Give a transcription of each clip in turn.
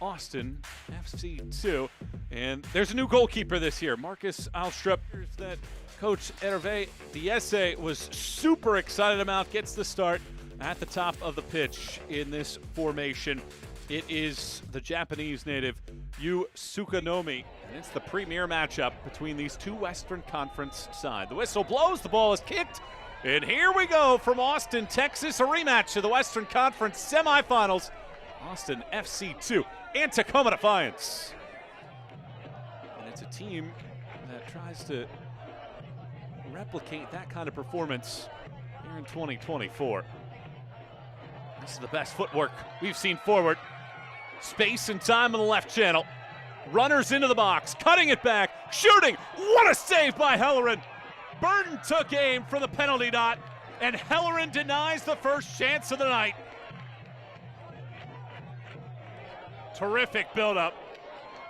Austin FC2. And there's a new goalkeeper this year, Marcus Alstrup, that Coach Hervé Diese was super excited about. Gets the start at the top of the pitch in this formation. It is the Japanese native Yu Tsukunomi, and it's the premier matchup between these two Western Conference sides. The whistle blows, the ball is kicked, and here we go from Austin, Texas, a rematch of the Western Conference semifinals. Austin FC2 and Tacoma Defiance. And it's a team that tries to replicate that kind of performance here in 2024. This is the best footwork we've seen forward. Space and time on the left channel. Runners into the box, cutting it back, shooting. What a save by Hellerin. Burton took aim from the penalty dot, and Hellerin denies the first chance of the night. Terrific buildup,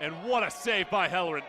and what a save by Hellerin.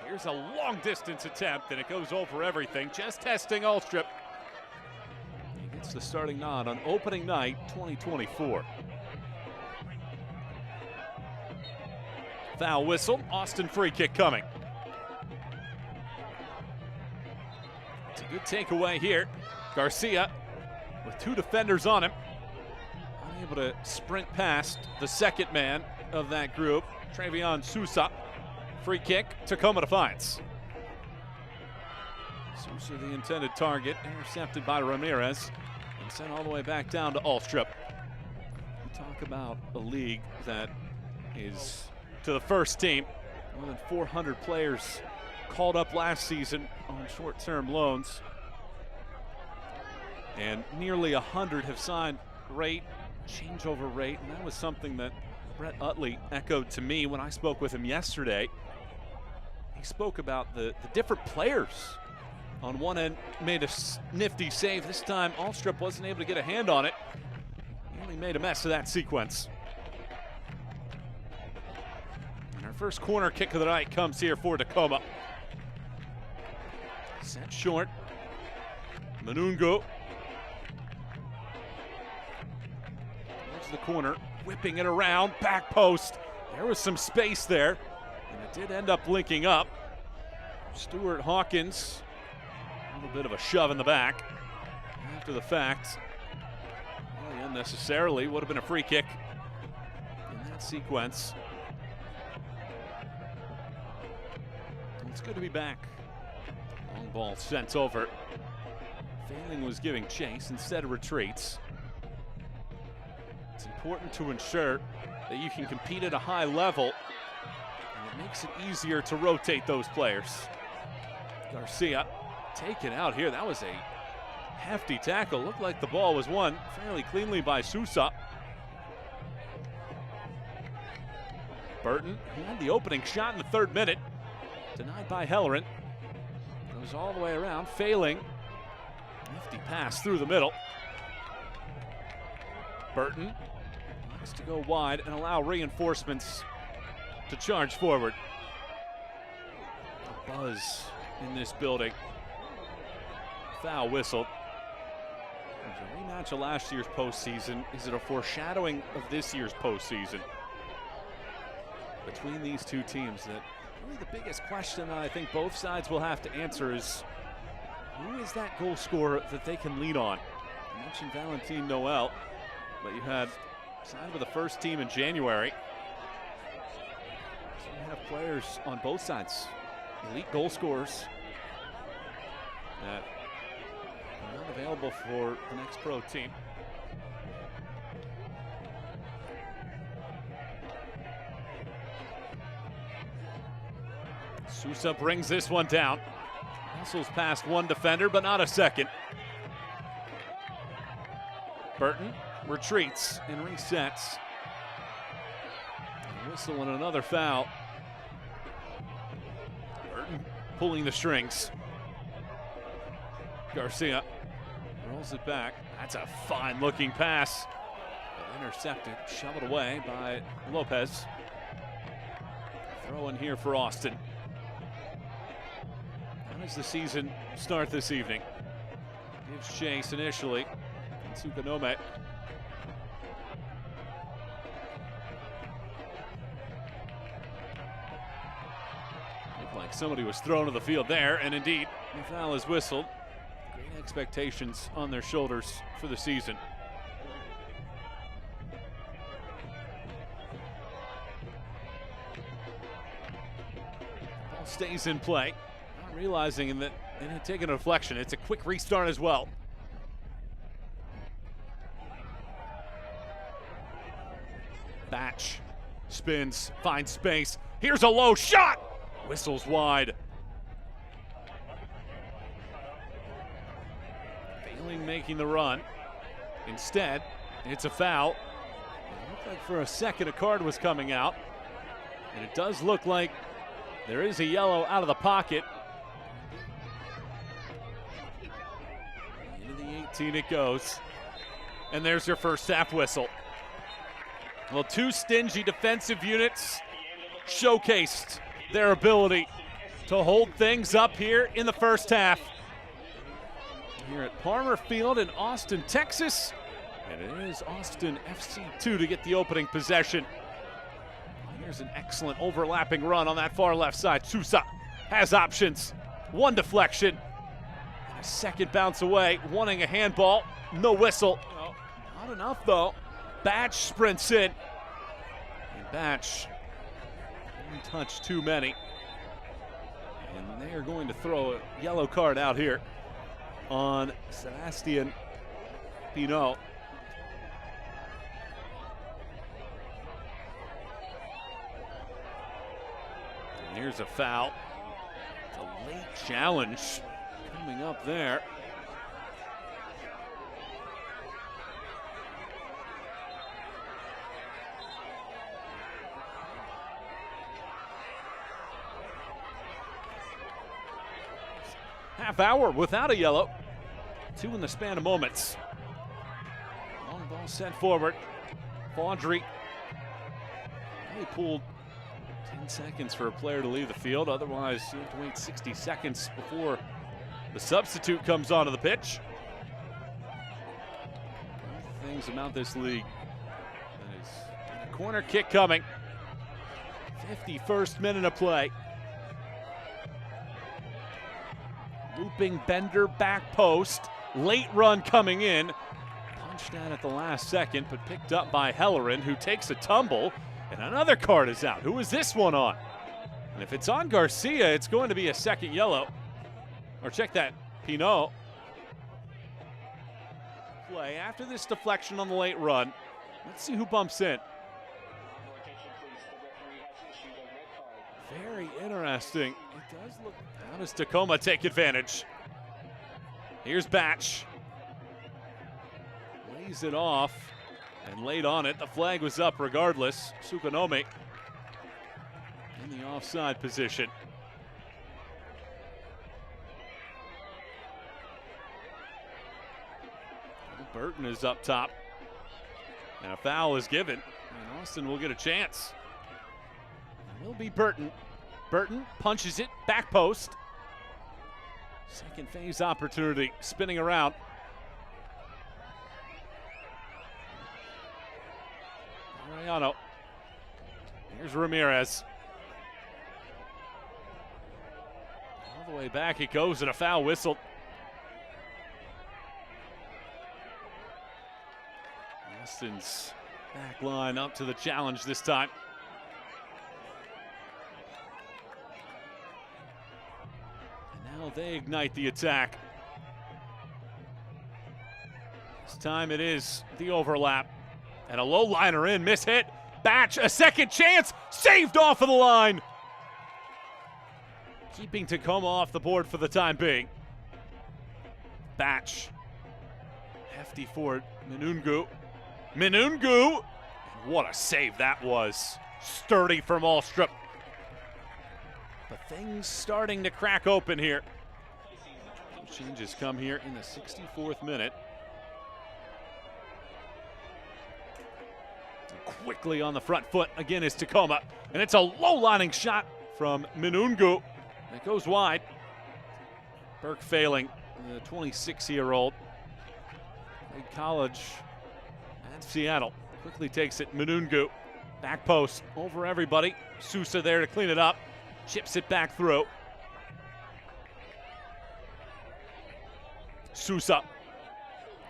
Here's a long distance attempt, and it goes over everything. Just testing Alstrup. He gets the starting nod on opening night 2024. Foul whistle, Austin free kick coming. It's a good takeaway here. Garcia with two defenders on him. Unable to sprint past the second man of that group, Trevion Sousa. Free kick, Tacoma Defiance. Sousa the intended target, intercepted by Ramirez, and sent all the way back down to Alstrup. We talk about a league that is to the first team. More than 400 players called up last season on short-term loans. And nearly 100 have signed rate, changeover rate, and that was something that Brett Utley echoed to me when I spoke with him yesterday. He spoke about the different players. On one end, made a nifty save. This time, Alstrup wasn't able to get a hand on it. He only made a mess of that sequence. And our first corner kick of the night comes here for Tacoma. Set short. Manungo. Towards the corner, whipping it around, back post. There was some space there, and it did end up linking up. Stuart Hawkins, a little bit of a shove in the back after the fact. Really unnecessarily, would have been a free kick in that sequence. It's good to be back. Long ball sent over. Failing was giving chase, instead retreats. It's important to ensure that you can compete at a high level, and it makes it easier to rotate those players. Garcia taken out here. That was a hefty tackle. Looked like the ball was won fairly cleanly by Sousa. Burton, who had the opening shot in the third minute, denied by Hellerin. Goes all the way around, failing. Nifty pass through the middle. Burton likes to go wide and allow reinforcements to charge forward. A buzz in this building. Foul whistled. It was a rematch of last year's postseason. Is it a foreshadowing of this year's postseason? Between these two teams, that really the biggest question that I think both sides will have to answer is, who is that goal scorer that they can lean on? You mentioned Valentin Noel, but you had signed with the first team in January. So you have players on both sides, elite goal scorers, that are not available for the next pro team. Sousa brings this one down. Hustles past one defender, but not a second. Burton retreats and resets. A whistle and another foul. Burton pulling the strings. Garcia rolls it back. That's a fine looking pass. But intercepted, shoveled away by Lopez. Throw in here for Austin. How does the season start this evening? Gives chase initially. And Tsukunomi like somebody was thrown to the field there, and indeed, the foul is whistled. Great expectations on their shoulders for the season. Ball stays in play, not realizing that it had taken a deflection. It's a quick restart as well. Batch spins, finds space. Here's a low shot. Whistles wide. Failing making the run. Instead, it's a foul. It looked like for a second a card was coming out. And it does look like there is a yellow out of the pocket. Into the 18 it goes. And there's your first half whistle. Well, two stingy defensive units showcased their ability to hold things up here in the first half. Here at Palmer Field in Austin, Texas. And it is Austin FC2 to get the opening possession. Here's an excellent overlapping run on that far left side. Sousa has options. One deflection. And a second bounce away, wanting a handball. No whistle. No, not enough though. Batch sprints in. And Batch didn't touch too many. And they are going to throw a yellow card out here on Sebastian Pinot. And here's a foul. It's a late challenge coming up there. Half hour without a yellow. Two in the span of moments. Long ball sent forward. Faudry. He pulled 10 seconds for a player to leave the field. Otherwise, you have to wait 60 seconds before the substitute comes onto the pitch. One of the things about this league that is a corner kick coming. 51st minute of play. Looping bender back post. Late run coming in. Punched at the last second, but picked up by Hellerin, who takes a tumble. And another card is out. Who is this one on? And if it's on Garcia, it's going to be a second yellow. Or check that, Pinot. Play after this deflection on the late run. Let's see who bumps in. Very interesting. It does look. How does Tacoma take advantage? Here's Batch. Lays it off and laid on it. The flag was up regardless. Tsukunomi in the offside position. Burton is up top. And a foul is given. And Austin will get a chance. It will be Burton. Burton punches it, back post. Second phase opportunity, spinning around. Mariano. Here's Ramirez. All the way back it goes, and a foul whistled. Austin's back line up to the challenge this time. Now they ignite the attack. This time it is the overlap. And a low liner in, miss hit. Batch, a second chance, saved off of the line. Keeping Tacoma off the board for the time being. Batch, hefty for Minungu. Minungu, and what a save that was. Sturdy from Alstrup. But things starting to crack open here. Changes come here in the 64th minute. And quickly on the front foot again is Tacoma. And it's a low-lining shot from Minungu. That goes wide. Burke failing, the 26-year-old. Played college at Seattle. Quickly takes it, Minungu. Back post over everybody. Sousa there to clean it up. Chips it back through. Sousa.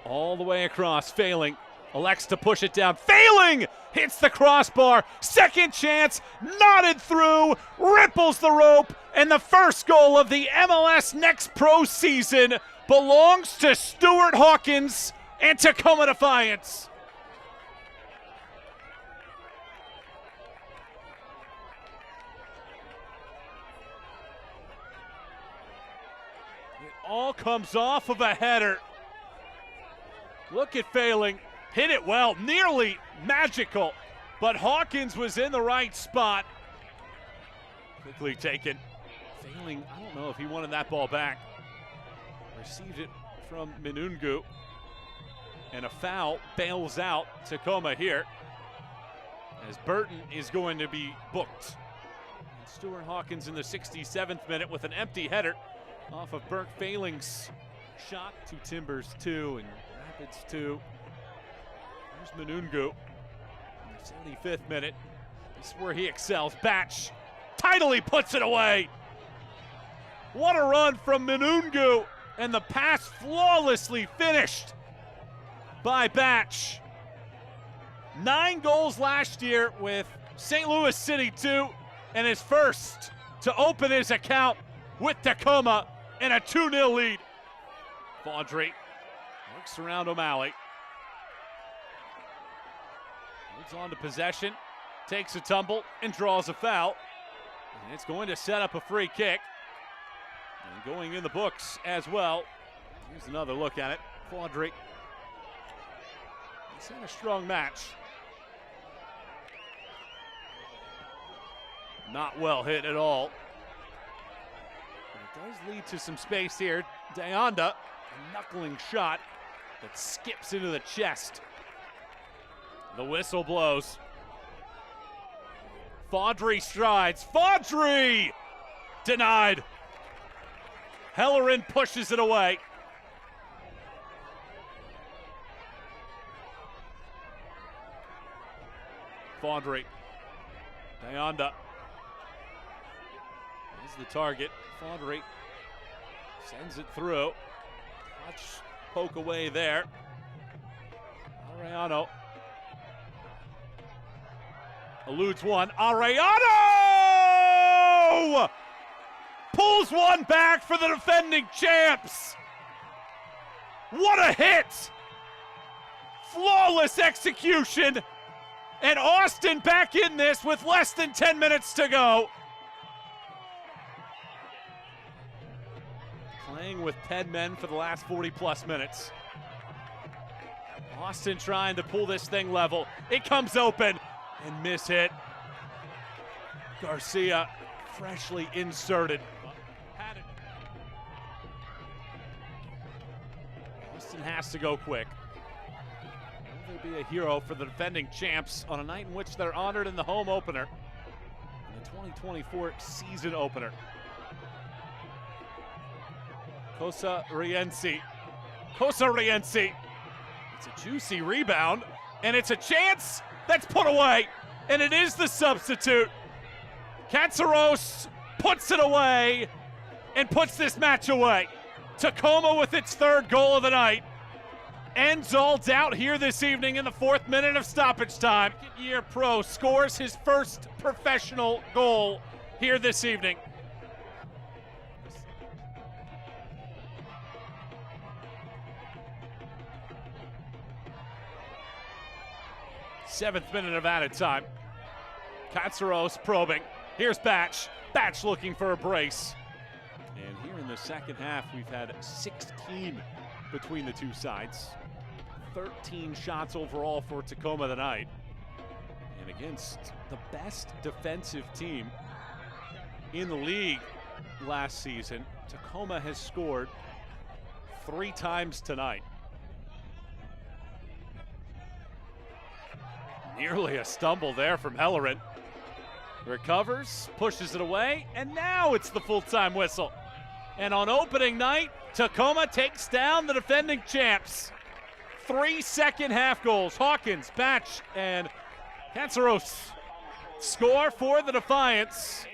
All the way across, failing. Elects to push it down, failing! Hits the crossbar, second chance, knotted through, ripples the rope, and the first goal of the MLS Next Pro season belongs to Stuart Hawkins and Tacoma Defiance. It all comes off of a header. Look at failing. Hit it well, nearly magical, but Hawkins was in the right spot. Quickly taken. Failing, I don't know if he wanted that ball back. Received it from Minungu. And a foul bails out Tacoma here, as Burton is going to be booked. And Stuart Hawkins in the 67th minute with an empty header off of Burke Failing's shot to Timbers 2 and Rapids 2. There's Minungu in the 75th minute. This is where he excels. Batch tidily puts it away. What a run from Minungu, and the pass flawlessly finished by Batch. 9 goals last year with St. Louis City 2, and his first to open his account with Tacoma in a 2-0 lead. Vaudry works around O'Malley. Holds on to possession, takes a tumble, and draws a foul. And it's going to set up a free kick. And going in the books as well. Here's another look at it. Vaudry. He's had a strong match. Not well hit at all. But it does lead to some space here. Deonda, a knuckling shot that skips into the chest. The whistle blows. Vaudry strides. Vaudry! Denied. Hellerin pushes it away. Vaudry. Deonda is the target. Vaudry sends it through. Touch, poke away there. Arellano eludes one. Arellano pulls one back for the defending champs. What a hit! Flawless execution. And Austin back in this with less than 10 minutes to go. Playing with 10 men for the last 40-plus minutes. Austin trying to pull this thing level. It comes open and mishit. Garcia freshly inserted. Austin has to go quick. Will they be a hero for the defending champs on a night in which they're honored in the home opener, in the 2024 season opener? Cosa Rienzi. It's a juicy rebound, and it's a chance that's put away, and it is the substitute. Katsaros puts it away and puts this match away. Tacoma with its 3rd goal of the night ends all doubt here this evening in the 4th minute of stoppage time. Second-year pro scores his first professional goal here this evening. Seventh minute of added time. Katsaros probing. Here's Batch. Batch looking for a brace. And here in the second half, we've had 16 between the two sides. 13 shots overall for Tacoma tonight. And against the best defensive team in the league last season, Tacoma has scored 3 times tonight. Nearly a stumble there from Hellerin. Recovers, pushes it away, and now it's the full-time whistle. And on opening night, Tacoma takes down the defending champs. 3 second-half goals. Hawkins, Batch, and Katsaros score for the Defiance.